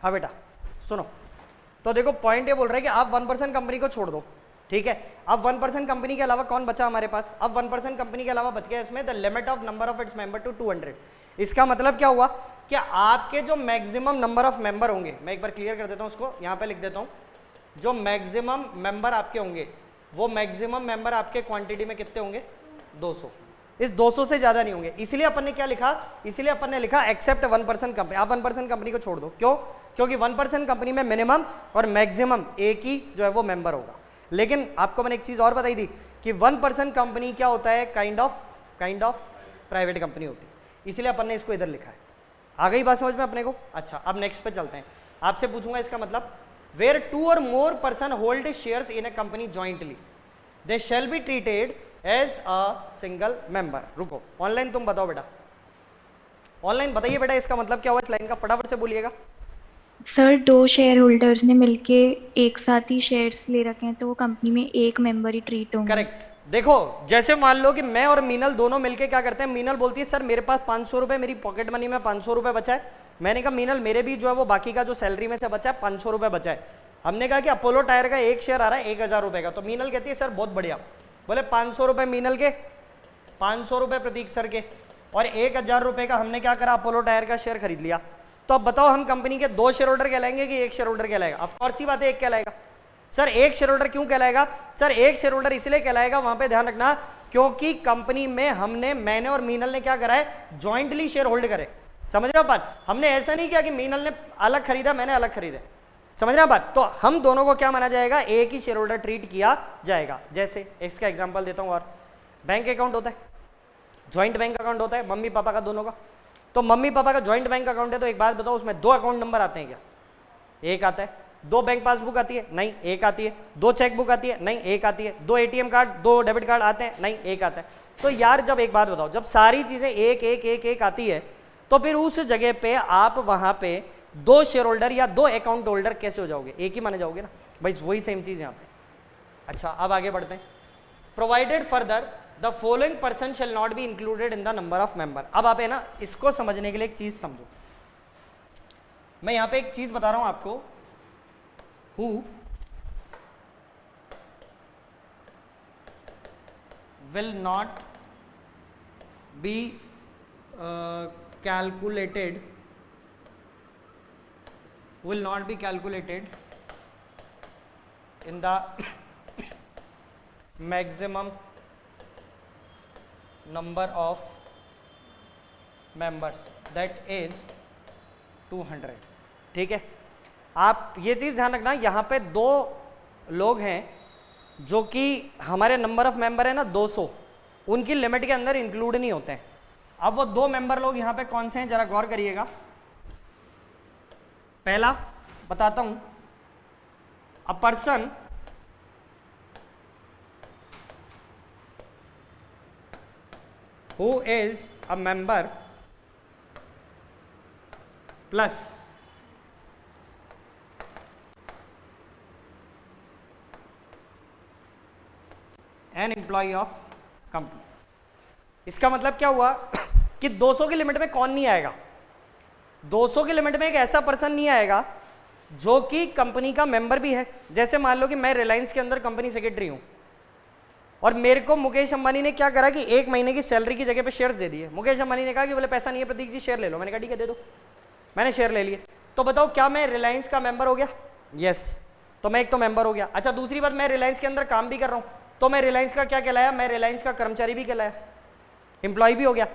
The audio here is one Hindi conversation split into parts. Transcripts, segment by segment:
हाँ बेटा सुनो, तो देखो पॉइंट ये बोल रहा है कि आप 1% कंपनी को छोड़ दो, ठीक है। अब 1% कंपनी के अलावा कौन बचा हमारे पास? अब 1% कंपनी के अलावा बच गया इसमें the limit of number of its member to 200। इसका मतलब क्या हुआ कि आपके जो मैक्सिमम नंबर ऑफ मेंबर होंगे, मैं एक बार क्लियर कर देता हूं उसको, यहां पे लिख देता हूं, जो मैक्सिमम मेंबर आपके होंगे वो मैक्सिमम मेंबर आपके क्वांटिटी में कितने होंगे? 200। इस 200 से ज्यादा नहीं होंगे। इसलिए अपन ने क्या लिखा? इसलिए अपन ने लिखा एक्सेप्ट 1% कंपनी। आप 1% कंपनी को छोड़ दो, क्यों? क्योंकि 1% कंपनी में मिनिमम और मैक्सिमम एक ही जो है वो मेंबर होगा। लेकिन आपको मैंने एक चीज और बताई थी कि 1% कंपनी क्या होता है? काइंड ऑफ प्राइवेट कंपनी होती है, इसलिए अपन ने इसको इधर लिखा है। आ गई बात समझ में अपने को? अच्छा, अब नेक्स्ट पे चलते हैं। आपसे पूछूंगा इसका मतलब, where 2 or more person hold shares in a company jointly, they shall be treated as a single member। रुको, ऑनलाइन तुम बताओ बेटा, ऑनलाइन बताइए बेटा इसका मतलब क्या हुआ इस लाइन का, फटाफट से बोलिएगा। सर, 2 शेयर होल्डर्स ने मिलके एक साथ ही शेयर्स ले रखे हैं तो वो कंपनी में एक मेंबर ही ट्रीट होंगे। करेक्ट। देखो जैसे मान लो कि मैं और मीनल दोनों मिलके क्या करते हैं, मीनल बोलती है सर मेरे पास 500 रुपए, मेरी पॉकेट मनी में 500 रुपए बचा है। मैंने कहा मीनल मेरे भी जो है वो बाकी का जो सैलरी में से बचा है 500 रुपए बचा है। हमने कहा कि अपोलो टायर का एक शेयर आ रहा है 1000 रुपए का, तो मीनल कहती है सर बहुत बढ़िया। बोले 500 रुपए मीनल के, 500 रुपए प्रतीक सर के, और 1000 रुपए का हमने क्या करा? अपोलो टायर का शेयर खरीद लिया। तो अब बताओ हम कंपनी के 2 शेयर होल्डर कहलाएंगे कि 1 शेयर होल्डर कहलाएगा? ऑफ कोर्स सी बात है, एक कहलाएगा। सर 1 शेयर होल्डर क्यों कहलाएगा? सर 1 शेयर होल्डर इसलिए कहलाएगा, वहां पे ध्यान रखना, क्योंकि कंपनी में मैंने और मीनल ने क्या करा है? जॉइंटली शेयर होल्ड करे। समझ रहे हो बात? हमने ऐसा नहीं किया कि मीनल ने अलग खरीदा मैंने अलग खरीदे। समझ रहे हो बात? तो हम दोनों को क्या माना जाएगा? एक ही शेयर होल्डर ट्रीट किया जाएगा। जैसे इसका एग्जांपल देता हूं, और बैंक अकाउंट होता है, ज्वाइंट बैंक अकाउंट होता है मम्मी पापा का दोनों का। तो मम्मी पापा का ज्वाइंट बैंक अकाउंट है, तो एक बात बताओ उसमें 2 अकाउंट नंबर आते हैं क्या? एक आता है। 2 बैंक पासबुक आती है? नहीं, एक आती है। 2 चेकबुक आती है? नहीं, एक आती है। 2 एटीएम कार्ड, 2 डेबिट कार्ड आते हैं? नहीं, एक आता है। तो यार जब एक बात बताओ, जब सारी चीजें एक एक एक एक आती है तो फिर उस जगह पे आप वहां पे 2 शेयर होल्डर या 2 अकाउंट होल्डर कैसे हो जाओगे? एक ही माने जाओगे ना भाई, वही सेम चीज यहाँ पे। अच्छा अब आगे बढ़ते हैं। Provided further the following person shall not be included in the number of member. अब आप है ना इसको समझने के लिए एक चीज समझो, मैं यहां पे एक चीज बता रहा हूं आपको, who will not be calculated in the maximum number of members, that is 200। ठीक है, आप ये चीज ध्यान रखना, यहां पे 2 लोग हैं जो कि हमारे नंबर ऑफ मेंबर है ना 200, उनकी लिमिट के अंदर इंक्लूड नहीं होते हैं। अब वो 2 मेंबर लोग यहां पे कौन से हैं जरा गौर करिएगा। पहला बताता हूं, a person who is a member plus an employee of company. इसका मतलब क्या हुआ कि 200 की लिमिट में कौन नहीं आएगा? 200 की लिमिट में एक ऐसा पर्सन नहीं आएगा जो कि कंपनी का मेंबर भी है। जैसे मान लो कि मैं रिलायंस के अंदर कंपनी सेक्रेटरी हूं और मेरे को मुकेश अंबानी ने क्या करा कि 1 महीने की सैलरी की जगह पे शेयर्स दे दिए। मुकेश अंबानी ने कहा कि बोले पैसा नहीं है प्रतीक जी शेयर ले लो। मैंने कहा ठीक है दे दो, मैंने शेयर ले लिए। तो बताओ क्या मैं रिलायंस का मेंबर हो गया? यस, तो मैं एक तो मेंबर हो गया। अच्छा दूसरी बात, मैं रिलायंस के अंदर काम भी कर रहा हूं, तो मैं रिलायंस का क्या कहलाया? मैं रिलायंस का कर्मचारी भी कहलाया, एम्प्लॉय भी हो गया।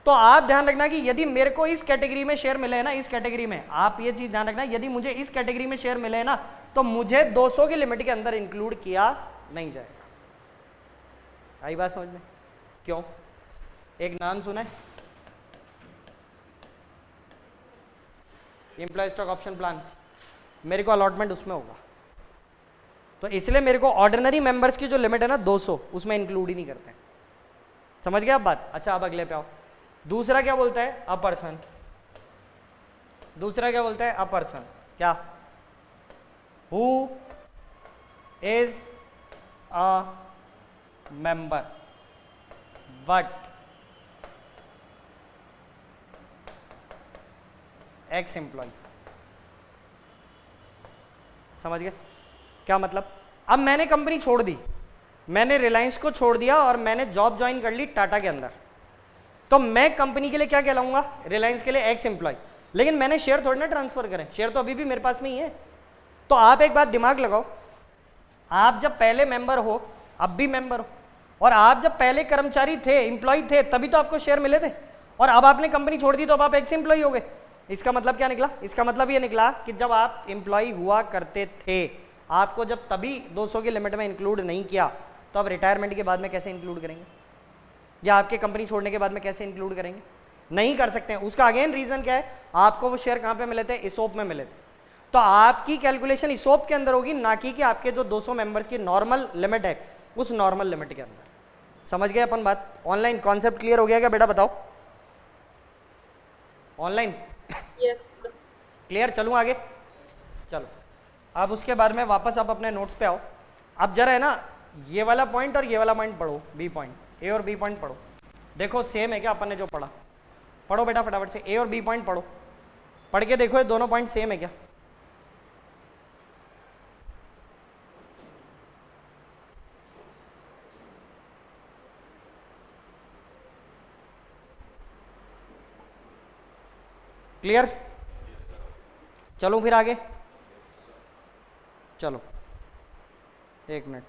तो आप ध्यान रखना कि यदि मेरे को इस कैटेगरी में शेयर मिले हैं ना, इस कैटेगरी में, आप ये चीज ध्यान रखना, यदि मुझे इस कैटेगरी में शेयर मिले हैं ना तो मुझे 200 की लिमिट के अंदर इंक्लूड किया नहीं जाएगा। आई बात समझ में? क्यों? एक नाम सुना है, एम्प्लॉय स्टॉक ऑप्शन प्लान, मेरे को अलॉटमेंट उसमें होगा, तो इसलिए मेरे को ऑर्डिनरी मेंबर्स की जो लिमिट है ना 200, उसमें इंक्लूड ही नहीं करते हैं। समझ गए आप बात? अच्छा अब अगले पे आओ। दूसरा क्या बोलता है? A person. दूसरा क्या बोलता है? अ पर्सन क्या? Who is a member but ex employee. समझ गए क्या मतलब? अब मैंने कंपनी छोड़ दी, मैंने रिलायंस को छोड़ दिया और मैंने जॉब ज्वाइन कर ली टाटा के अंदर, तो मैं कंपनी के लिए क्या कहलाऊंगा? रिलायंस के लिए एक्स एम्प्लॉय। लेकिन मैंने शेयर थोड़ी ना ट्रांसफर करें, शेयर तो अभी भी मेरे पास में ही है। तो आप एक बात दिमाग लगाओ, आप जब पहले मेंबर हो, अब भी मेंबर हो, और आप जब पहले कर्मचारी थे, एम्प्लॉय थे, तभी तो आपको शेयर मिले थे, और अब आपने कंपनी छोड़ दी तो अब आप एक्स एम्प्लॉय हो गए। इसका मतलब क्या निकला? इसका मतलब ये निकला कि जब आप एम्प्लॉय हुआ करते थे, आपको जब तभी 200 की लिमिट में इंक्लूड नहीं किया, तो अब रिटायरमेंट के बाद में कैसे इंक्लूड करेंगे, या आपके कंपनी छोड़ने के बाद में कैसे इंक्लूड करेंगे? नहीं कर सकते हैं। उसका अगेन रीजन क्या है? आपको वो शेयर कहां पे मिले थे? इसोप में मिले थे। तो आपकी कैलकुलेशन इसोप के अंदर होगी, ना कि आपके जो 200 मेंबर्स की नॉर्मल लिमिट है उस नॉर्मल लिमिट के अंदर। समझ गए अपन बात? ऑनलाइन कॉन्सेप्ट क्लियर हो गया क्या बेटा? बताओ ऑनलाइन क्लियर? चलूं आगे? चलो अब उसके बाद में वापस आप अपने नोट्स पे आओ। अब जरा है ना ये वाला पॉइंट और ये वाला पॉइंट पढ़ो, बी पॉइंट, ए और बी पॉइंट पढ़ो। देखो सेम है क्या अपन ने जो पढ़ा? पढ़ो बेटा फटाफट से, ए और बी पॉइंट पढ़ो, पढ़ के देखो ये दोनों पॉइंट सेम है क्या? क्लियर? चलो फिर आगे, चलो एक मिनट।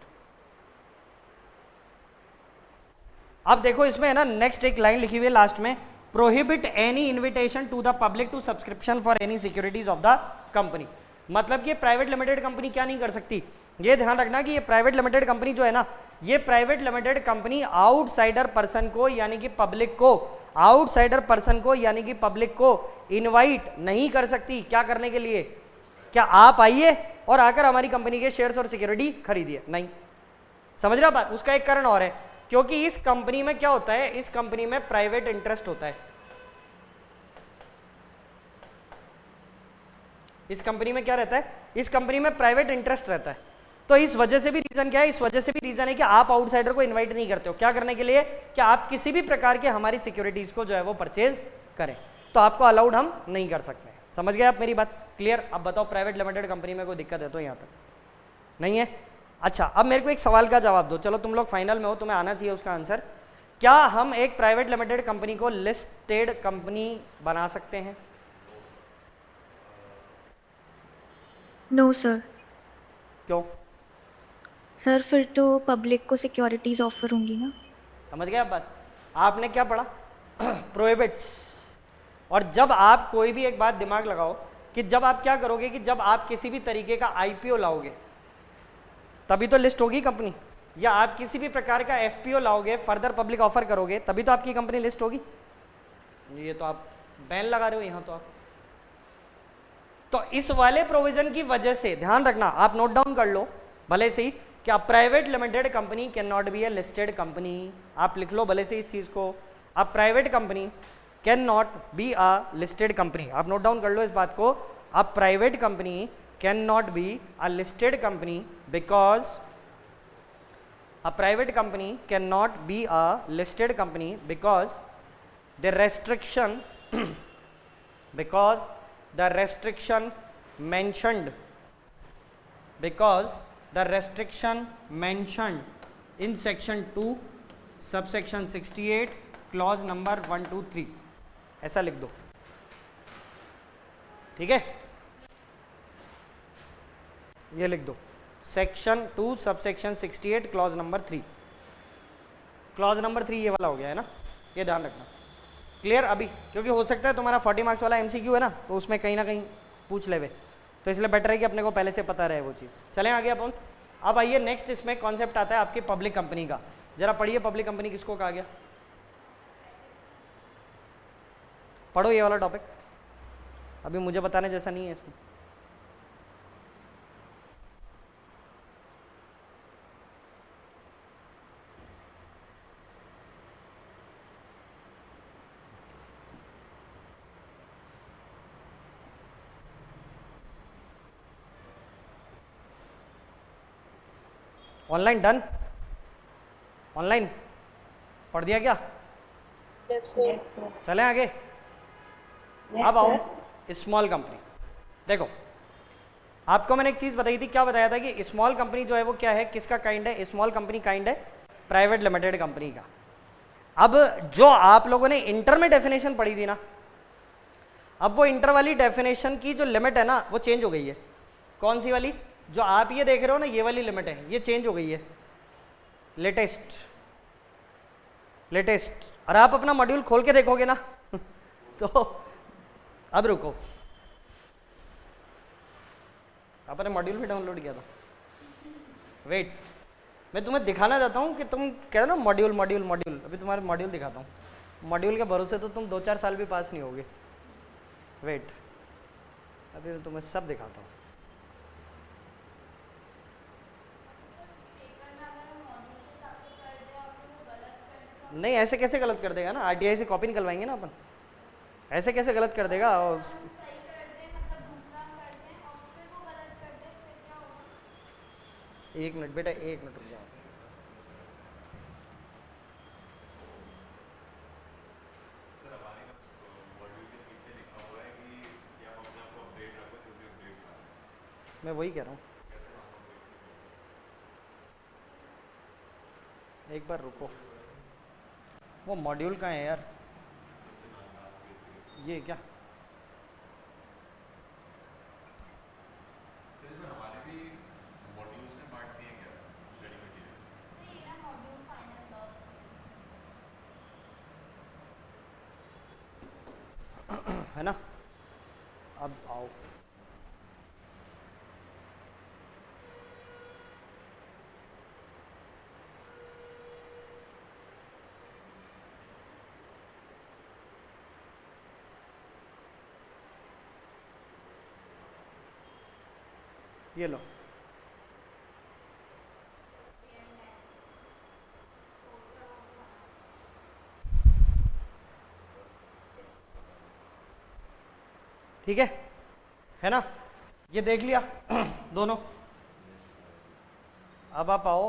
अब देखो इसमें है ना नेक्स्ट एक लाइन लिखी हुई है लास्ट में, prohibit any invitation to the public to subscription for any securities of the company. मतलब कि प्राइवेट लिमिटेड कंपनी क्या नहीं कर सकती? ये ध्यान रखना कि ये प्राइवेट लिमिटेड कंपनी जो है ना, ये private limited company outsider person को यानी कि पब्लिक को, आउटसाइडर पर्सन को यानी कि पब्लिक को इनवाइट नहीं कर सकती। क्या करने के लिए? क्या आप आइए और आकर हमारी कंपनी के शेयर्स और सिक्योरिटी खरीदिए? नहीं। समझ रहे बात? उसका एक कारण और है, क्योंकि इस कंपनी में क्या होता है? इस कंपनी में प्राइवेट इंटरेस्ट होता है। इस कंपनी में क्या रहता है? इस कंपनी में प्राइवेट इंटरेस्ट रहता है। तो इस वजह से भी रीजन क्या है? इस वजह से भी रीजन है कि आप आउटसाइडर को इनवाइट नहीं करते हो। क्या करने के लिए? कि आप किसी भी प्रकार के हमारी सिक्योरिटीज को जो है वो परचेज करें, तो आपको अलाउड हम नहीं कर सकते हैं। समझ गए आप मेरी बात? क्लियर? अब बताओ प्राइवेट लिमिटेड कंपनी में कोई दिक्कत है तो? यहाँ तक नहीं है। अच्छा अब मेरे को एक सवाल का जवाब दो, चलो तुम लोग फाइनल में हो, तुम्हें आना चाहिए उसका आंसर। क्या हम एक प्राइवेट लिमिटेड कंपनी को लिस्टेड कंपनी बना सकते हैं? No sir. क्यों? सर फिर तो पब्लिक को सिक्योरिटीज ऑफर होंगी ना। समझ गए आप बात? आपने क्या पढ़ा? प्रोहिबिट्स। और जब आप कोई भी एक बात दिमाग लगाओ कि जब आप क्या करोगे कि जब आप किसी भी तरीके का आईपीओ लाओगे तभी तो लिस्ट होगी कंपनी, या आप किसी भी प्रकार का एफपीओ लाओगे, फर्दर पब्लिक ऑफर करोगे, तभी तो आपकी कंपनी लिस्ट होगी। ये तो आप बैन लगा रहे हो यहाँ तो आप। तो इस वाले प्रोविजन की वजह से ध्यान रखना, आप नोट डाउन कर लो भले से ही, कि a private limited company can not be A listed company. आप लिख लो भले से इस चीज को, a private company can not be a listed company. आप नोट डाउन कर लो इस बात को, a private company can not be a listed company because a private company cannot be a listed company because the restriction because the restriction mentioned in section 2 subsection 68 clause number 1 2 3 ऐसा लिख दो, ठीक है? ये लिख दो section 2 subsection 68 clause number 3। Clause number 3 ये वाला हो गया है ना, ये ध्यान रखना। क्लियर? अभी क्योंकि हो सकता है तुम्हारा 40 मार्क्स वाला एमसीक्यू है ना, तो उसमें कहीं ना कहीं पूछ लेवे, तो इसलिए बेटर है कि अपने को पहले से पता रहे वो चीज़। चलें आगे अपन। अब आइए नेक्स्ट इसमें कॉन्सेप्ट आता है आपकी पब्लिक कंपनी का। जरा पढ़िए पब्लिक कंपनी किसको कहा गया? पढ़ो ये वाला टॉपिक, अभी मुझे बताने जैसा नहीं है इसमें। Online done? ऑनलाइन पढ़ दिया क्या? चलें आगे। अब आओ स्मॉल कंपनी। देखो आपको मैंने एक चीज बताई थी, क्या बताया था कि स्मॉल कंपनी जो है वो क्या है, किसका काइंड है, स्मॉल कंपनी काइंड है प्राइवेट लिमिटेड कंपनी का। अब जो आप लोगों ने इंटर में डेफिनेशन पढ़ी थी ना, अब वो इंटर वाली डेफिनेशन की जो लिमिट है ना वो चेंज हो गई है। कौन सी वाली, जो आप ये देख रहे हो ना, ये वाली लिमिट है, ये चेंज हो गई है, लेटेस्ट। और आप अपना मॉड्यूल खोल के देखोगे ना तो अब रुको, आपने मॉड्यूल भी डाउनलोड किया था, वेट, मैं तुम्हें दिखाना चाहता हूँ कि तुम कह रहे हो ना मॉड्यूल मॉड्यूल मॉड्यूल, अभी तुम्हारे मॉड्यूल दिखाता हूँ। मॉड्यूल के भरोसे तो तुम 2-4 साल भी पास नहीं होगे। वेट, अभी मैं तुम्हें सब दिखाता हूँ। नहीं, ऐसे कैसे गलत कर देगा ना, आरटीआई से कॉपी निकलवाएंगे ना अपन, ऐसे कैसे गलत कर देगा। और एक मिनट बेटा, एक मिनट रुक जाओ। मैं वही कह रहा हूँ, एक बार रुको, वो मॉड्यूल कहाँ है यार, ये क्या, है ना, अब आओ। ये लो, ठीक है ना, ये देख लिया दोनों। अब आप आओ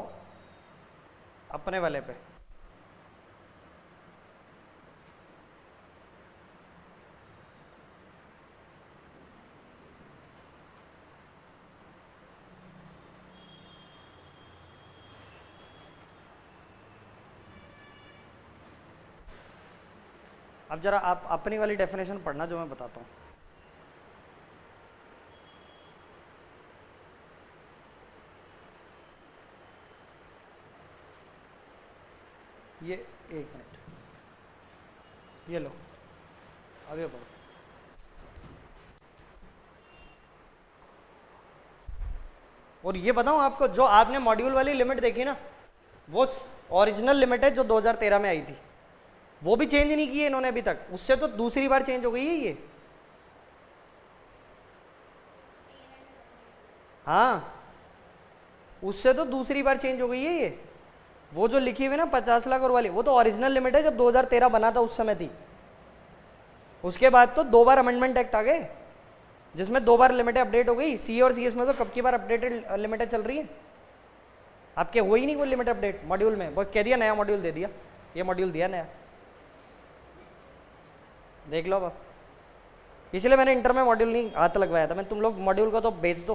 अपने वाले पे, अब जरा आप अपनी वाली डेफिनेशन पढ़ना जो मैं बताता हूँ। ये एक मिनट, ये लो, अब ये पढ़ो। और ये बताऊं आपको, जो आपने मॉड्यूल वाली लिमिट देखी ना, वो ओरिजिनल लिमिट है जो 2013 में आई थी, वो भी चेंज नहीं की है इन्होंने अभी तक, उससे तो दूसरी बार चेंज हो गई है ये। हाँ, उससे तो दूसरी बार चेंज हो गई है ये। वो जो लिखी हुई ना 50 लाख और वाली, वो तो ओरिजिनल लिमिट है जब 2013 बना था उस समय थी। उसके बाद तो 2 बार अमेंडमेंट एक्ट आ गए जिसमें 2 बार लिमिटें अपडेट हो गई। सी और सी एस में तो कब की बार अपडेटेड लिमिटें चल रही है, आपके हो ही नहीं कोई लिमिट अपडेट मॉड्यूल में, बस कह दिया नया मॉड्यूल दे दिया, ये मॉड्यूल दिया नया, देख लो अब। इसलिए मैंने इंटर में मॉड्यूल नहीं हाथ लगवाया था, मैं तुम लोग मॉड्यूल को तो बेच दो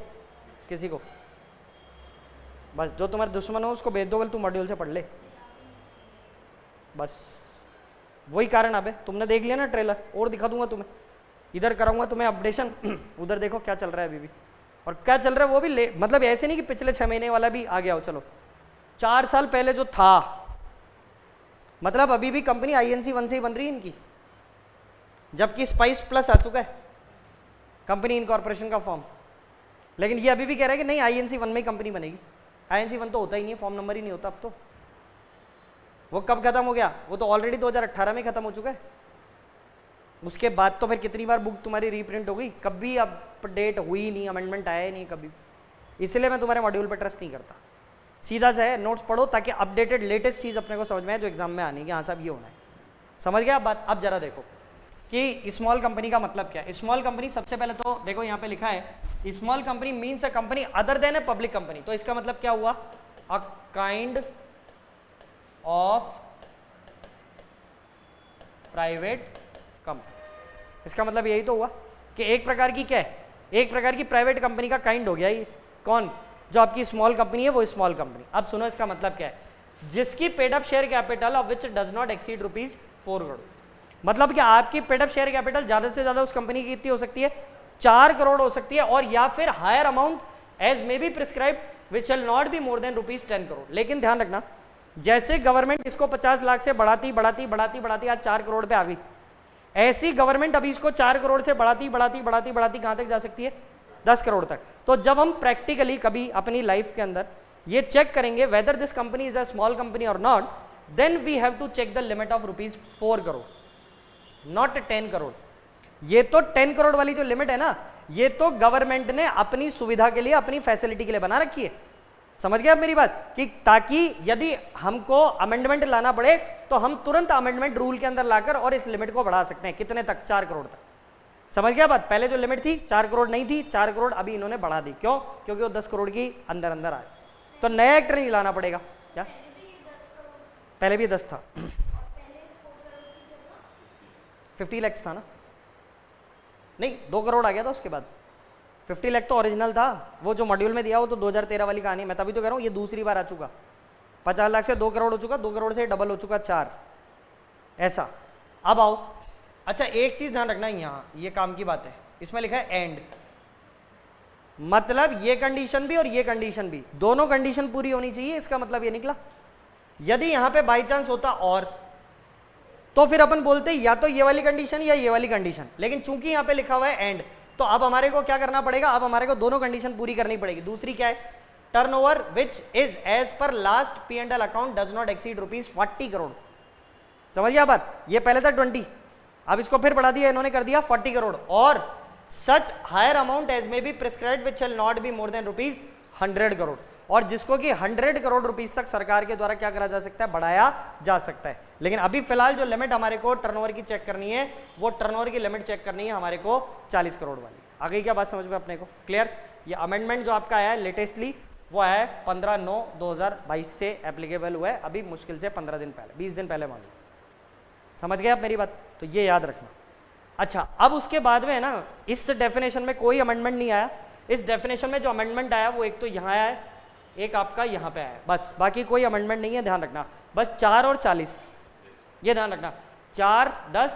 किसी को, बस जो तुम्हारे दुश्मन हो उसको बेच दो, बोले तू मॉड्यूल से पढ़ ले, बस वही कारण। अब तुमने देख लिया ना ट्रेलर, और दिखा दूंगा तुम्हें, इधर कराऊंगा तुम्हें अपडेशन उधर देखो क्या चल रहा है अभी भी, और क्या चल रहा है वो भी मतलब ऐसे नहीं कि पिछले 6 महीने वाला भी आ गया हो, चलो 4 साल पहले जो था, मतलब अभी भी कंपनी INC 1 से ही बन रही है इनकी, जबकि स्पाइस प्लस आ चुका है कंपनी इनकॉर्पोरेशन का फॉर्म, लेकिन ये अभी भी कह रहा है कि नहीं INC 1 में ही कंपनी बनेगी। INC 1 तो होता ही नहीं है, फॉर्म नंबर ही नहीं होता अब तो, वो कब खत्म हो गया, वो तो ऑलरेडी 2018 में खत्म हो चुका है। उसके बाद तो फिर कितनी बार बुक तुम्हारी रीप्रिंट हो गई, कभी अपडेट हुई नहीं, अमेंडमेंट आया ही नहीं कभी। इसलिए मैं तुम्हारे मॉड्यूल पर ट्रस्ट नहीं करता, सीधा सा है नोट्स पढ़ो ताकि अपडेटेड लेटेस्ट चीज़ अपने को समझ में आए जो एग्जाम में आनी है कि हाँ साहब ये होना है। समझ गया बात। अब जरा देखो कि स्मॉल कंपनी का मतलब क्या है। स्मॉल कंपनी सबसे पहले तो देखो यहाँ पे लिखा है small company means a company other than a public company. तो इसका मतलब क्या हुआ, a kind of private company. इसका मतलब यही तो हुआ कि एक प्रकार की क्या है, एक प्रकार की प्राइवेट कंपनी का काइंड हो गया ये। कौन? जो आपकी स्मॉल कंपनी है वो स्मॉल कंपनी। अब सुनो इसका मतलब क्या है, जिसकी paid up share capital of which does not exceed ₹4 crore. मतलब कि आपकी पेड अप शेयर कैपिटल ज्यादा से ज्यादा उस कंपनी की कितनी हो सकती है? 4 करोड़ हो सकती है, और या फिर higher amount as may be prescribe which shall not be more than ₹10 crore. लेकिन ध्यान रखना, जैसे गवर्नमेंट इसको 50 लाख से बढ़ाती बढ़ाती बढ़ाती बढ़ाती आज 4 करोड़ पे आ गई, ऐसी गवर्नमेंट अभी इसको 4 करोड़ से बढ़ाती बढ़ाती बढ़ाती बढ़ाती कहां तक जा सकती है? 10 करोड़ तक। तो जब हम प्रैक्टिकली कभी अपनी लाइफ के अंदर ये चेक करेंगे whether this company is a small company और not, then we have to check the limit of ₹4 crore, not 10 crore. ये तो 10 करोड़ वाली जो लिमिट है ना, ये तो गवर्नमेंट ने अपनी सुविधा के लिए, अपनी फैसिलिटी के लिए बना रखी है। समझ गए आप मेरी बात? कि ताकि यदि हमको अमेंडमेंट लाना पड़े तो हम तुरंत अमेंडमेंट रूल के अंदर लाकर और इस लिमिट को बढ़ा सकते हैं। कितने तक? 4 करोड़ तक। समझ गया बात? पहले जो लिमिट थी 4 करोड़ नहीं थी, 4 करोड़ अभी इन्होंने बढ़ा दी। क्यों? क्योंकि वो 10 करोड़ की अंदर अंदर आए, तो नया एक्ट नहीं लाना पड़ेगा। क्या पहले भी 10 था? 50 लाख था ना? नहीं, 2 करोड़ आ गया था उसके बाद। 50 लाख तो ओरिजिनल था, वो जो मॉड्यूल में दिया वो तो 2013 वाली कहानी। मैं तभी तो कह रहा हूँ ये दूसरी बार आ चुका। 50 लाख से 2 करोड़ हो चुका, 2 करोड़ से डबल हो चुका 4, ऐसा। अब आओ, अच्छा एक चीज ध्यान रखना, यहाँ ये काम की बात है, इसमें लिखा है एंड, मतलब ये कंडीशन भी और ये कंडीशन भी, दोनों कंडीशन पूरी होनी चाहिए। इसका मतलब ये निकला, यदि यहां पे बाई चांस होता और, तो फिर अपन बोलते या तो ये वाली कंडीशन या ये वाली कंडीशन, लेकिन चूंकि यहां पे लिखा हुआ है एंड, तो अब हमारे को क्या करना पड़ेगा? अब हमारे को दोनों कंडीशन पूरी करनी पड़ेगी। दूसरी क्या है? Turnover which is as per last P&L account does not exceed ₹40 crore. समझ गया बात? ये पहले था 20, अब इसको फिर बढ़ा दिया इन्होंने, कर दिया 40 करोड़, और such higher amount as may be prescribed which shall not be more than ₹100 crore, और जिसको कि 100 करोड़ रुपीस तक सरकार के द्वारा क्या करा जा सकता है? बढ़ाया जा सकता है। लेकिन अभी फिलहाल जो लिमिट हमारे को टर्नओवर की चेक करनी है, वो टर्नओवर की लिमिट चेक करनी है हमारे को 40 करोड़ वाली। आ गई क्या बात समझ में अपने को? क्लियर? ये अमेंडमेंट जो आपका आया है लेटेस्टली, वो है 15/9/2022 से एप्लीकेबल हुआ है, अभी मुश्किल से 15 दिन पहले, 20 दिन पहले मान लो। समझ गए आप मेरी बात? तो ये याद रखना। अच्छा, अब उसके बाद में है ना, इस डेफिनेशन में कोई अमेंडमेंट नहीं आया। इस डेफिनेशन में जो अमेंडमेंट आया वो एक तो यहाँ आया है, एक आपका यहाँ पे आया है, बस। बाकी कोई अमेंडमेंट नहीं है, ध्यान रखना। बस 4 और 40, ये ध्यान रखना। 4, 10,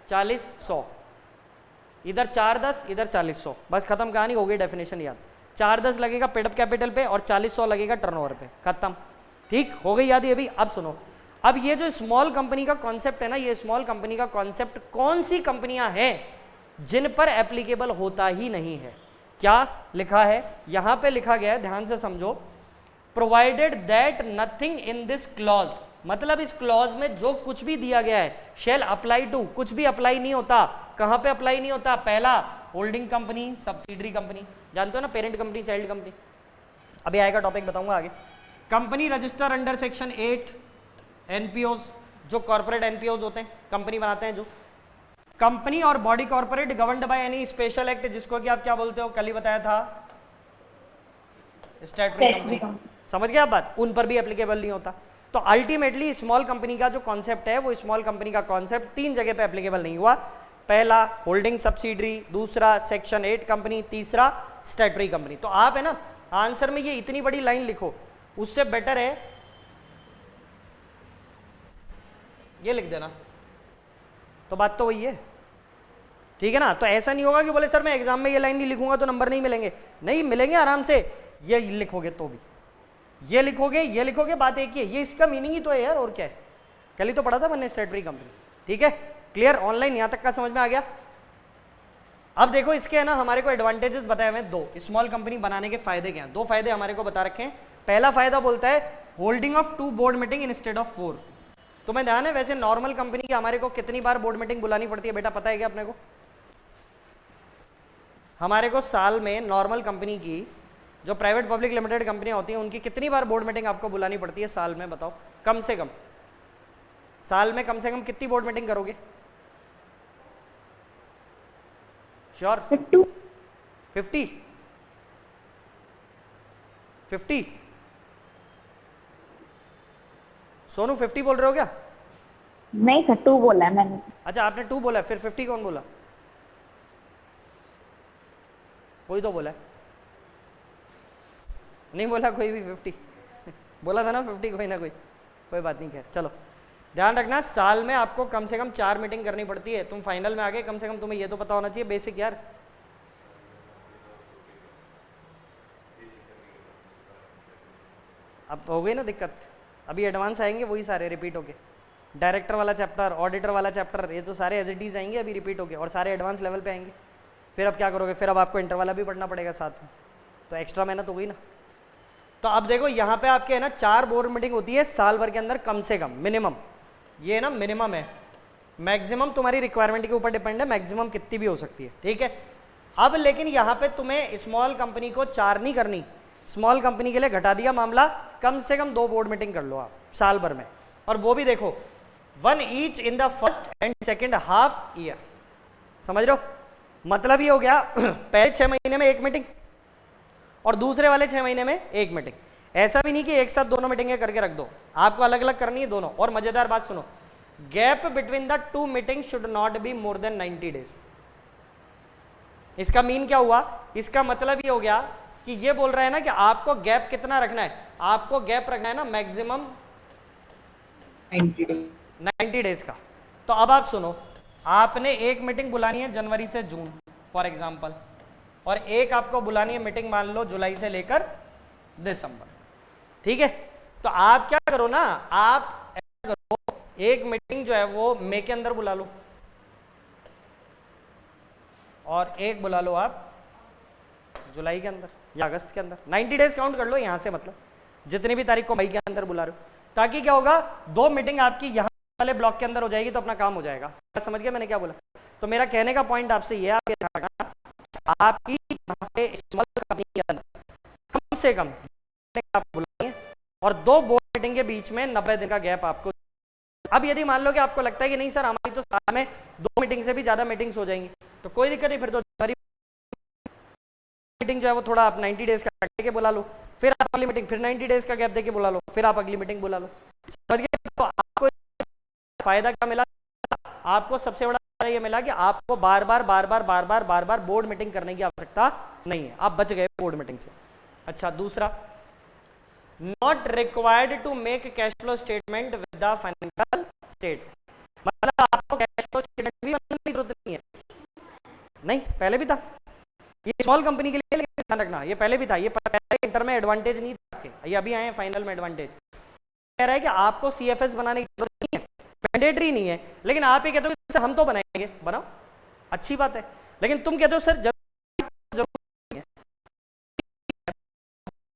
40, 100, इधर 4, 10, इधर 40, 100, बस खत्म कहानी, हो गई डेफिनेशन याद। 4, 10 लगेगा पेड अप कैपिटल पे और 40, 100 लगेगा टर्नओवर पे, खत्म। ठीक हो गई याद ये भी? अब सुनो, अब ये जो स्मॉल कंपनी का कॉन्सेप्ट है ना, ये स्मॉल कंपनी का कॉन्सेप्ट कौन सी कंपनियां हैं जिन पर एप्लीकेबल होता ही नहीं है? क्या लिखा है यहां पे? लिखा गया है, ध्यान से समझो, provided that nothing in this clause, मतलब इस क्लॉज में जो कुछ भी दिया गया है शेल अप्लाई टू, कुछ भी अप्लाई नहीं होता। कहां पे अप्लाई नहीं होता? पहला, होल्डिंग कंपनी, सब्सिडरी कंपनी, जानते हो ना, पेरेंट कंपनी, चाइल्ड कंपनी, अभी आएगा टॉपिक, बताऊंगा आगे। कंपनी रजिस्टर अंडर सेक्शन 8, एनपीओज, जो कॉर्पोरेट एनपीओज होते हैं, कंपनी बनाते हैं जो। कंपनी और body corporate governed by any special act, जिसको कि आप क्या बोलते हो, कल ही बताया था, स्टैट्यूटरी कंपनी। समझ गए आप बात? उन पर भी एप्लीकेबल नहीं होता। तो अल्टीमेटली स्मॉल कंपनी का जो कॉन्सेप्ट है, वो स्मॉल कंपनी का कॉन्सेप्ट 3 जगह पे एप्लीकेबल नहीं हुआ। पहला होल्डिंग सब्सिडरी, दूसरा सेक्शन 8 कंपनी, तीसरा स्टैट्यूटरी कंपनी। तो आप है ना आंसर में ये इतनी बड़ी लाइन लिखो, उससे बेटर है ये लिख देना, तो बात तो वही है। ठीक है ना? तो ऐसा नहीं होगा कि बोले सर मैं एग्जाम में ये लाइन नहीं लिखूंगा तो नंबर नहीं मिलेंगे, नहीं मिलेंगे आराम से। ये लिखोगे तो भी, ये लिखोगे, ये लिखोगे, बात एक ही है, ये इसका मीनिंग ही तो है यार, और क्या है? कल ही तो पढ़ा था मैंने स्टैट्यूटरी कंपनी। ठीक है, क्लियर? ऑनलाइन यहां तक का समझ में आ गया? अब देखो इसके है ना हमारे को एडवांटेजेस बताए हुए 2, स्मॉल कंपनी बनाने के फायदे क्या हैं? 2 फायदे हमारे को बता रखे हैं। पहला फायदा बोलता है holding of 2 board meeting instead of 4। तुम्हें ध्यान है वैसे नॉर्मल कंपनी की हमारे को कितनी बार बोर्ड मीटिंग बुलानी पड़ती है बेटा, पता है क्या अपने को? हमारे को साल में नॉर्मल कंपनी की, जो प्राइवेट पब्लिक लिमिटेड कंपनियां होती हैं, उनकी कितनी बार बोर्ड मीटिंग आपको बुलानी पड़ती है साल में? बताओ, कम से कम साल में कम से कम कितनी बोर्ड मीटिंग करोगे? श्योर? 50? 50? सोनू 50 बोल रहे हो क्या? नहीं सर, 2 बोला है मैंने। अच्छा आपने 2 बोला, फिर 50 कौन बोला? कोई तो बोला है, नहीं बोला कोई भी 50 बोला था ना 50 कोई ना कोई बात नहीं। खैर चलो, ध्यान रखना साल में आपको कम से कम 4 मीटिंग करनी पड़ती है। तुम फाइनल में आ गए, कम से कम तुम्हें ये तो पता होना चाहिए बेसिक यार। अब हो गई ना दिक्कत, अभी एडवांस आएंगे वही सारे रिपीट होके, डायरेक्टर वाला चैप्टर, ऑडिटर वाला चैप्टर, ये तो सारे एज इट इज आएंगे अभी रिपीट होके, और सारे एडवांस लेवल पे आएंगे। फिर अब क्या करोगे, फिर अब आपको इंटर वाला भी पढ़ना पड़ेगा साथ में, तो एक्स्ट्रा मेहनत हो गई ना। तो अब देखो यहाँ पे आपके है ना 4 बोर्ड मीटिंग होती है साल भर के अंदर कम से कम, मिनिमम, ये ना मिनिमम है, मैक्सिमम तुम्हारी रिक्वायरमेंट के ऊपर डिपेंड है, मैक्सिमम कितनी भी हो सकती है, ठीक है। अब लेकिन यहाँ पे तुम्हें स्मॉल कंपनी को 4 नहीं करनी, स्मॉल कंपनी के लिए घटा दिया मामला, कम से कम 2 बोर्ड मीटिंग कर लो आप साल भर में, और वो भी देखो 1 each in the first and second half year. समझ रहे हो, मतलब ये हो गया पहले 6 महीने में 1 मीटिंग और दूसरे वाले 6 महीने में 1 मीटिंग। ऐसा भी नहीं कि एक साथ दोनों मीटिंगें करके रख दो, आपको अलग अलग करनी है दोनों। और मजेदार बात सुनो, gap between the 2 meeting should not be more then 90 days. इसका मीन क्या हुआ, इसका मतलब ये हो गया कि ये बोल रहा है ना कि आपको गैप कितना रखना है, आपको गैप रखना है ना मैक्सिमम 90 डेज का। तो अब आप सुनो, आपने एक मीटिंग बुलानी है जनवरी से जून फॉर एग्जांपल, और एक आपको बुलानी है मीटिंग मान लो जुलाई से लेकर दिसंबर, ठीक है। तो आप क्या करो ना, आप ऐसा करो, एक मीटिंग जो है वो मई के अंदर बुला लो और एक बुला लो आप जुलाई के अंदर या अगस्त के अंदर। 90 डेज काउंट कर लो यहाँ से, मतलब जितनी भी तारीख को मई के अंदर बुला रहे हो, ताकि क्या होगा 2 मीटिंग आपकी यहाँ वाले ब्लॉक के अंदर हो जाएगी, तो अपना काम हो जाएगा। समझ गया मैंने क्या बोला। तो मेरा कहने का पॉइंट आपसे ये है, आप ये ध्यान रखना, आपकी यहाँ पे स्मॉल कंपनी के अंदर कम से कम आप बुलाएंगे और 2 बोर्ड मीटिंग के बीच में 90 दिन का गैप आपको। अब यदि मान लो कि आपको लगता है कि नहीं सर हमारी तो साल में 2 मीटिंग से भी ज्यादा मीटिंग्स हो जाएंगी, तो कोई दिक्कत नहीं, फिर तो मीटिंग जो है वो थोड़ा आप 90 डेज का के बुला लो, फिर आप अगली मीटिंग फिर 90 डेज का गैप देके बुला लो, फिर आप अगली मीटिंग बुला लो। समझ गए। तो आपको फायदा क्या मिला, आपको सबसे बड़ा फायदा ये मिला कि आपको बार बार बोर्ड मीटिंग करने की आवश्यकता नहीं है, आप बच गए बोर्ड मीटिंग से। अच्छा, दूसरा, not required to make cash flow statement with the financial state, मतलब आपको कैश फ्लो स्टेटमेंट भी बनाने की जरूरत नहीं है। नहीं, पहले भी था, ये स्मॉल कंपनी के लिए, लेकिन ध्यान रखना ये पहले भी था, ये पहले इंटर में एडवांटेज नहीं था आपके, ये अभी आए हैं फाइनल में एडवांटेज। कह रहा है कि आपको सीएफएस बनाने की जरूरत नहीं है, मैंडेटरी नहीं है, लेकिन आप ये कहते हो सर हम तो बनाएंगे, बनाओ, अच्छी बात है, लेकिन तुम कहते हो सर जरूर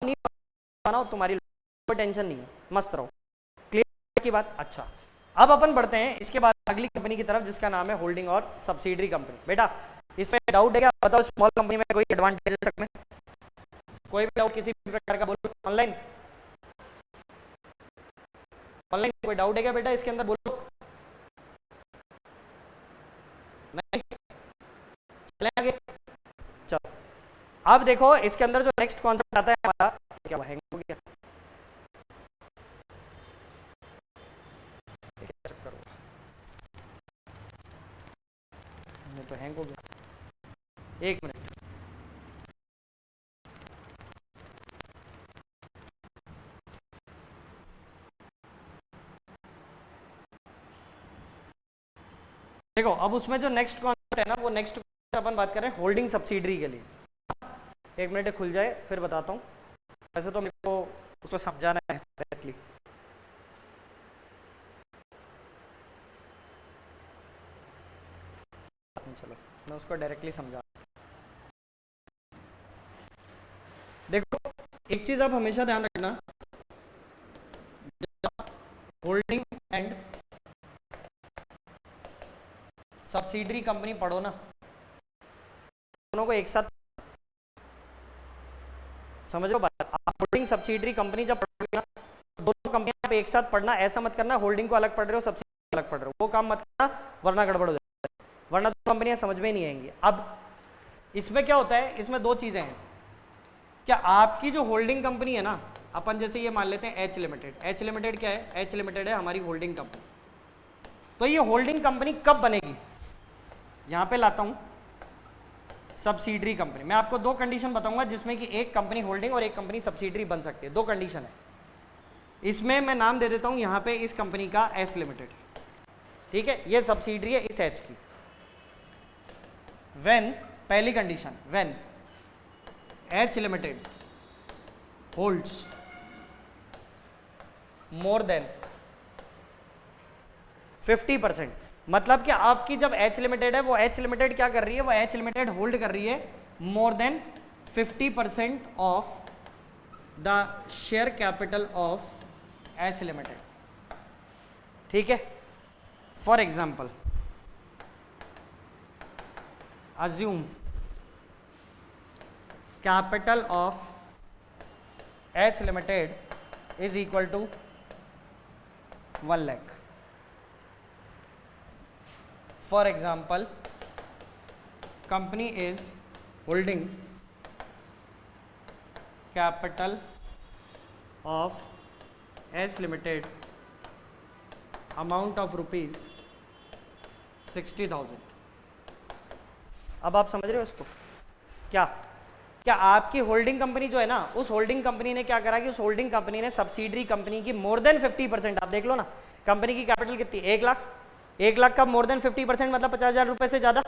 नहीं है, बनाओ, तुम्हारी कोई टेंशन नहीं है, मस्त रहो। क्लियर की बात। अच्छा, अब अपन बढ़ते हैं इसके बाद अगली कंपनी की तरफ, जिसका नाम है होल्डिंग और सब्सिडरी कंपनी। बेटा इसमें डाउट है क्या, बताओ स्मॉल कंपनी में कोई एडवांटेज है इसमें, कोई भी डाउट किसी भी प्रकार का बोलो, ऑनलाइन कोई डाउट है क्या बेटा इसके अंदर, बोलो। नहीं, चलें आगे। चलो, अब देखो इसके अंदर जो नेक्स्ट कॉन्सेप्ट आता है हमारा, क्या हैंग हो गया, चक्कर होगा, तो हैंग हो गया, 1 मिनट। देखो अब उसमें जो नेक्स्ट कॉन्सेप्ट है ना, वो नेक्स्ट अपन बात करें होल्डिंग सब्सिडरी के लिए। 1 मिनट खुल जाए फिर बताता हूँ, वैसे तो मेरे को उसको समझाना है डायरेक्टली। चलो मैं उसको डायरेक्टली समझा। देखो एक चीज आप हमेशा ध्यान रखना, होल्डिंग एंड सब्सिडरी कंपनी पढ़ो ना, दोनों को एक साथ समझ लो बात। आप होल्डिंग सब्सिडरी कंपनी जब पढ़ोगे ना, दोनों कंपनियां आप एक साथ पढ़ना, ऐसा मत करना होल्डिंग को अलग पढ़ रहे हो सब्सिडरी अलग पढ़ रहे हो, वो काम मत करना वरना गड़बड़ हो जाएगा, वरना तो कंपनियां समझ में नहीं आएंगी। अब इसमें क्या होता है, इसमें 2 चीजें हैं। क्या आपकी जो होल्डिंग कंपनी है ना, अपन जैसे ये मान लेते हैं एच लिमिटेड, एच लिमिटेड क्या है, एच लिमिटेड है हमारी होल्डिंग कंपनी। तो ये होल्डिंग कंपनी कब बनेगी, यहां पे लाता हूं, सब्सिडरी कंपनी। मैं आपको दो कंडीशन बताऊंगा जिसमें कि एक कंपनी होल्डिंग और एक कंपनी सब्सिडरी बन सकती है। दो कंडीशन है इसमें, मैं नाम दे देता हूं यहां पे इस कंपनी का एस लिमिटेड, ठीक है, ये सब्सिडरी है इस एच की। व्हेन, पहली condition, when H limited holds more than 50%, मतलब कि आपकी जब एच लिमिटेड है, वो एच लिमिटेड क्या कर रही है, वो एच लिमिटेड होल्ड कर रही है more than 50% of the share capital of H limited, ठीक है। For example assume capital of S Limited is equal to 1 lakh. For example, company is holding capital of S Limited amount of rupees 60,000. अब आप समझ रहे हो इसको? क्या आपकी होल्डिंग कंपनी जो है ना, उस होल्डिंग कंपनी ने क्या करा कि उस होल्डिंग कंपनी ने सब्सिडरी कंपनी की मोर देन 50%, आप देख लो ना, कंपनी की कैपिटल कितनी, 1 लाख, 1 लाख का मोर देन 50% मतलब 50,000 रुपए से ज्यादा।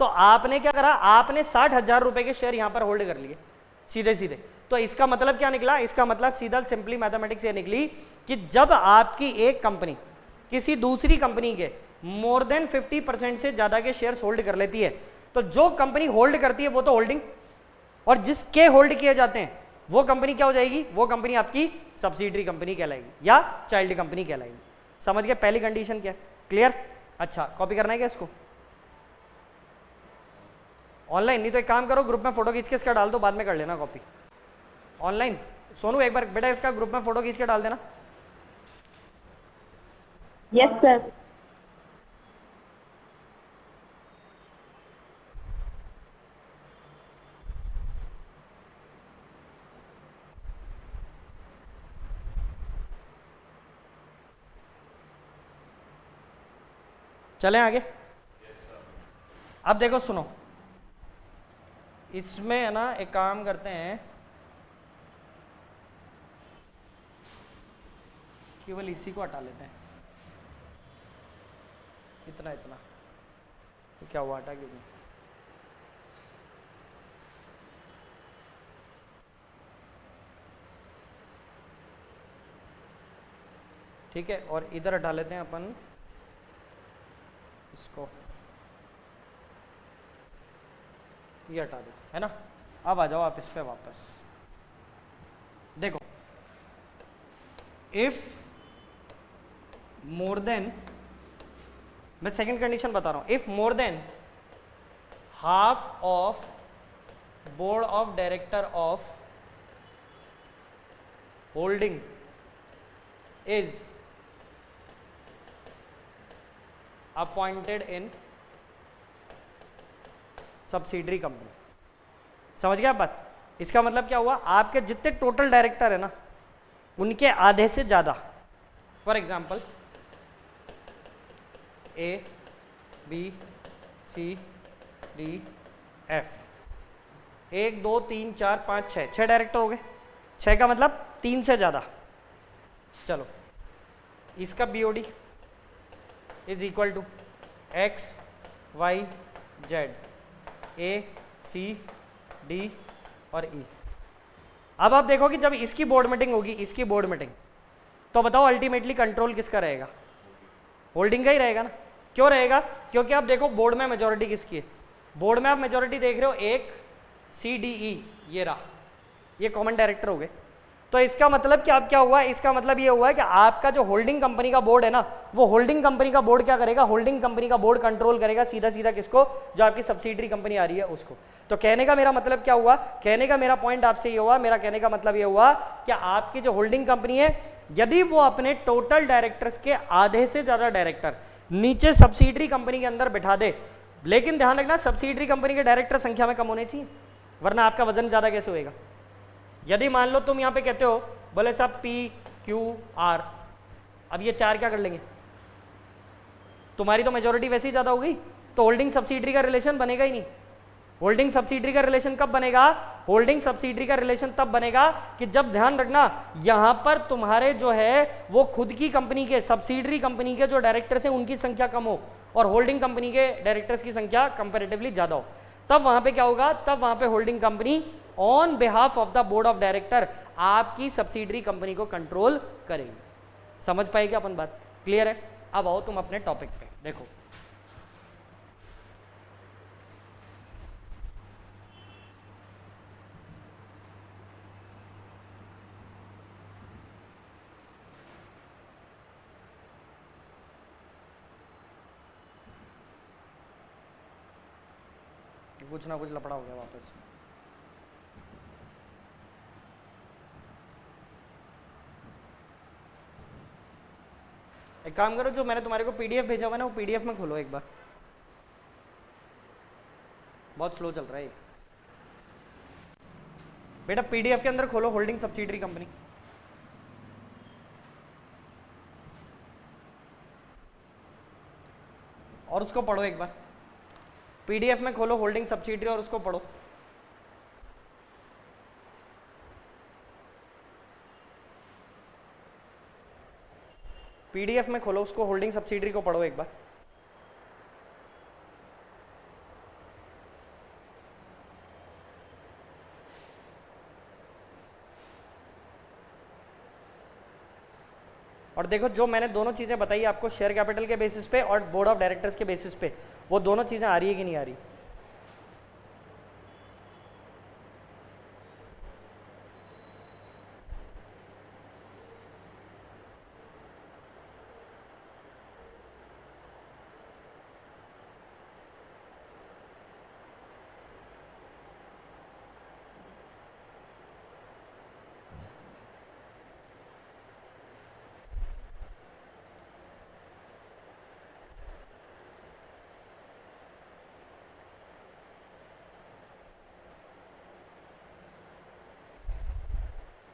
तो आपने क्या करा, आपने 60,000 रुपए के शेयर यहां पर होल्ड कर लिए सीधे सीधे। तो इसका मतलब क्या निकला, इसका मतलब सीधा सिंपली मैथमेटिक्स ये निकली कि जब आपकी एक कंपनी किसी दूसरी कंपनी के मोर देन 50% से ज्यादा के शेयर होल्ड कर लेती है, तो जो कंपनी होल्ड करती है वो तो होल्डिंग, और जिसके होल्ड किए जाते हैं वो कंपनी क्या हो जाएगी, वो कंपनी आपकी सब्सिडरी कंपनी कहलाएगी या चाइल्ड कंपनी कहलाएगी। समझ गए पहली कंडीशन क्या, क्लियर? अच्छा, कॉपी करना है क्या इसको ऑनलाइन? नहीं तो एक काम करो, ग्रुप में फोटो खींच के इसका डाल दो, बाद में कर लेना कॉपी ऑनलाइन। सोनू एक बार बेटा इसका ग्रुप में फोटो खींच के डाल देना। Yes sir. चलें आगे। अब देखो सुनो, इसमें है ना एक काम करते हैं, केवल इसी को हटा लेते हैं, इतना इतना तो क्या हुआ, हटा क्यों? ठीक है, और इधर हटा लेते हैं अपन इसको, ये हटा दो, है ना। अब आ जाओ आप इस पे वापस। देखो, इफ मोर देन, मैं सेकंड कंडीशन बता रहा हूं, if more than half of board of director of holding is appointed in subsidiary company. समझ गया आप बात? इसका मतलब क्या हुआ, आपके जितने टोटल डायरेक्टर है ना, उनके आधे से ज्यादा, for example A B C D F, 1 2 3 4 5 6, 6 director हो गए। 6 का मतलब 3 से ज्यादा। चलो, इसका BOD is equal to X Y Z, A C D और ई। अब आप देखो कि जब इसकी बोर्ड मीटिंग होगी, इसकी बोर्ड मीटिंग, तो बताओ अल्टीमेटली कंट्रोल किसका रहेगा? होल्डिंग का ही रहेगा ना। क्यों रहेगा? क्योंकि आप देखो बोर्ड में मेजॉरिटी किसकी है, बोर्ड में आप मेजॉरिटी देख रहे हो, एक सी डी ई, ये रहा, ये कॉमन डायरेक्टर हो गए। तो इसका मतलब कि अब क्या हुआ, इसका मतलब ये हुआ है कि आपका जो होल्डिंग कंपनी का बोर्ड है ना, वो होल्डिंग कंपनी का बोर्ड क्या करेगा, होल्डिंग कंपनी का बोर्ड कंट्रोल करेगा सीधा सीधा किसको, जो आपकी सब्सिडरी कंपनी आ रही है उसको। तो कहने का मेरा मतलब क्या हुआ, कहने का मेरा पॉइंट आपसे ये हुआ, मेरा कहने का मतलब ये हुआ कि आपकी जो होल्डिंग कंपनी है, यदि वो अपने टोटल डायरेक्टर्स के आधे से ज्यादा डायरेक्टर नीचे सब्सिडरी कंपनी के अंदर बिठा दे, लेकिन ध्यान रखना सब्सिडरी कंपनी के डायरेक्टर संख्या में कम होने चाहिए, वरना आपका वजन ज्यादा कैसे होएगा। यदि मान लो तुम यहां पे कहते हो, बोले साहब पी क्यू आर, अब ये 4 क्या कर लेंगे, तुम्हारी तो मेजॉरिटी वैसे ही ज्यादा हो गई, तो होल्डिंग सब्सिडरी का रिलेशन बनेगा ही नहीं। होल्डिंग सब्सिडरी का रिलेशन कब बनेगा? होल्डिंग सब्सिडरी का रिलेशन तब बनेगा कि जब, ध्यान रखना, यहां पर तुम्हारे जो है वो खुद की कंपनी के, सब्सिडरी कंपनी के जो डायरेक्टर्स हैं उनकी संख्या कम हो और होल्डिंग कंपनी के डायरेक्टर्स की संख्या कंपैरेटिवली ज्यादा हो, तब वहां पे क्या होगा? तब वहां पे holding company on behalf of the board of director आपकी सब्सिडरी कंपनी को कंट्रोल करेगी। समझ पाएगी अपन बात? क्लियर है? अब आओ तुम अपने टॉपिक पे। देखो कुछ ना कुछ लपड़ा हो गया वापस। एक काम करो, जो मैंने तुम्हारे को पीडीएफ भेजा हुआ है ना, वो पीडीएफ में खोलो एक बार। बहुत स्लो चल रहा है ये बेटा। पीडीएफ के अंदर खोलो होल्डिंग सब्सिडरी कंपनी। और उसको पढ़ो एक बार। पीडीएफ में खोलो होल्डिंग सब्सिडरी और उसको पढ़ो। पीडीएफ में खोलो उसको, होल्डिंग सब्सिडरी को पढ़ो एक बार। और देखो, जो मैंने दोनों चीजें बताई आपको, शेयर कैपिटल के बेसिस पे और बोर्ड ऑफ डायरेक्टर्स के बेसिस पे, वो दोनों चीजें आ रही है कि नहीं आ रही?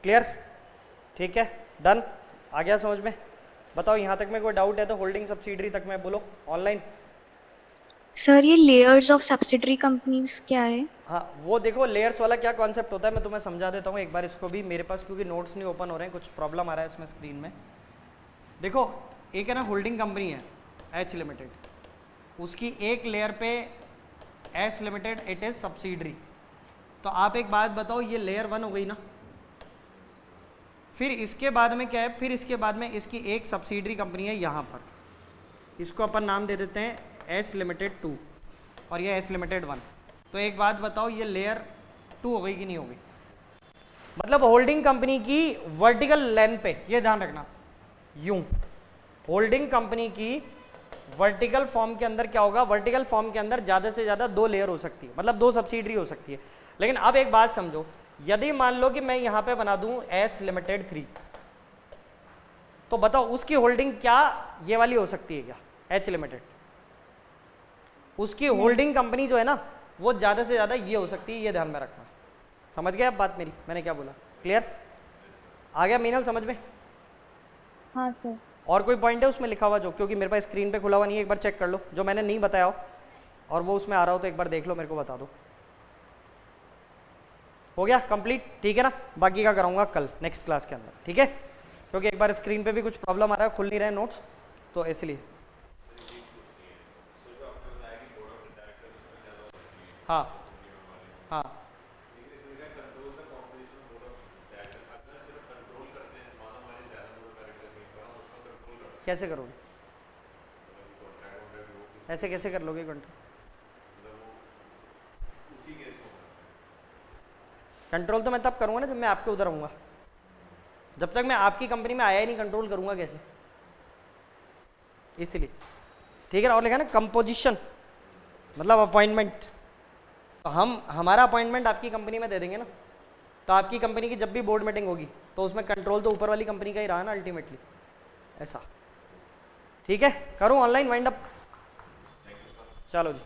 क्लियर? ठीक है, डन। आ गया समझ में? बताओ यहाँ तक में कोई डाउट है तो होल्डिंग सब्सिडरी तक में बोलो ऑनलाइन। सर ये लेयर्स ऑफ सब्सिडरी कंपनीज क्या है? हाँ, वो देखो लेयर्स वाला क्या कॉन्सेप्ट होता है, मैं तुम्हें समझा देता हूँ एक बार इसको भी। मेरे पास क्योंकि नोट्स नहीं ओपन हो रहे हैं, कुछ प्रॉब्लम आ रहा है इसमें स्क्रीन में। देखो, एक है ना होल्डिंग कंपनी है एच लिमिटेड, उसकी एक लेयर पे S limited, it is subsidiary. तो आप एक बात बताओ, ये लेयर 1 हो गई ना। फिर इसके बाद में क्या है? फिर इसके बाद में इसकी एक सब्सिडरी कंपनी है यहाँ पर, इसको अपन नाम दे देते हैं एस लिमिटेड 2 और ये एस लिमिटेड 1। तो एक बात बताओ, ये लेयर 2 हो गई कि नहीं हो गई? मतलब होल्डिंग कंपनी की वर्टिकल लाइन पे, ये ध्यान रखना, यूं होल्डिंग कंपनी की वर्टिकल फॉर्म के अंदर क्या होगा? वर्टिकल फॉर्म के अंदर ज़्यादा से ज़्यादा 2 लेयर हो सकती है, मतलब 2 सब्सिडरी हो सकती है। लेकिन अब एक बात समझो, यदि मान लो कि मैं यहां पे बना दूं एस लिमिटेड 3, तो बताओ उसकी होल्डिंग क्या ये वाली हो सकती है क्या? एच लिमिटेड, उसकी होल्डिंग कंपनी जो है ना, वो ज्यादा से ज्यादा ये हो सकती है, ये ध्यान में रखना। समझ गए आप बात मेरी? मैंने क्या बोला? क्लियर? आ गया मीनल समझ में? हाँ सर। और कोई पॉइंट है उसमें लिखा हुआ जो, क्योंकि मेरे पास स्क्रीन पे खुला हुआ नहीं है, एक बार चेक कर लो, जो मैंने नहीं बताया हो और वो उसमें आ रहा हो तो एक बार देख लो, मेरे को बता दो। हो गया कंप्लीट? ठीक है ना? बाकी का कराऊंगा कल नेक्स्ट क्लास के अंदर, ठीक है? क्योंकि एक बार स्क्रीन पे भी कुछ प्रॉब्लम आ रहा है, खुल नहीं रहे नोट्स, तो इसलिए। हाँ हाँ, कैसे करोगे? ऐसे कैसे कर लोगे कंट्रोल? कंट्रोल तो मैं तब करूंगा ना जब मैं आपके उधर आऊंगा। जब तक मैं आपकी कंपनी में आया ही नहीं, कंट्रोल करूंगा कैसे? इसलिए, ठीक है ना? और लिखा ना कंपोजिशन, मतलब अपॉइंटमेंट। तो हम हमारा अपॉइंटमेंट आपकी कंपनी में दे देंगे ना, तो आपकी कंपनी की जब भी बोर्ड मीटिंग होगी तो उसमें कंट्रोल तो ऊपर वाली कंपनी का ही रहा ना अल्टीमेटली, ऐसा। ठीक है, करूं ऑनलाइन वाइंड अप? चलो जी।